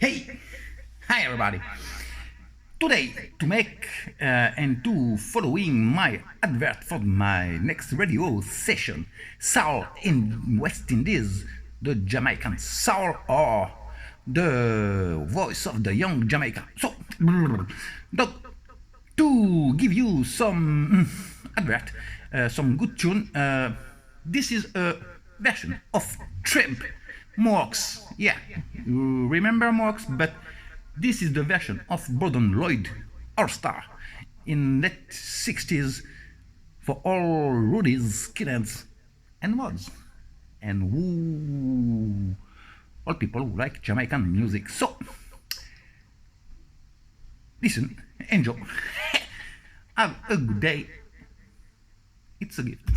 Hey, hi everybody. Today, to make and to following my advert for my next radio session, Soul in West Indies, the Jamaican soul or the voice of the young Jamaica. So, to give you some advert, some good tune, this is a version of Tramp Mohawks. Yeah, you remember Mohawks, but this is the version of Lloyd All Star in late 60s for all Rudies, skinheads, and mods, and all people who like Jamaican music. So, listen, enjoy, have a good day. It's a gift.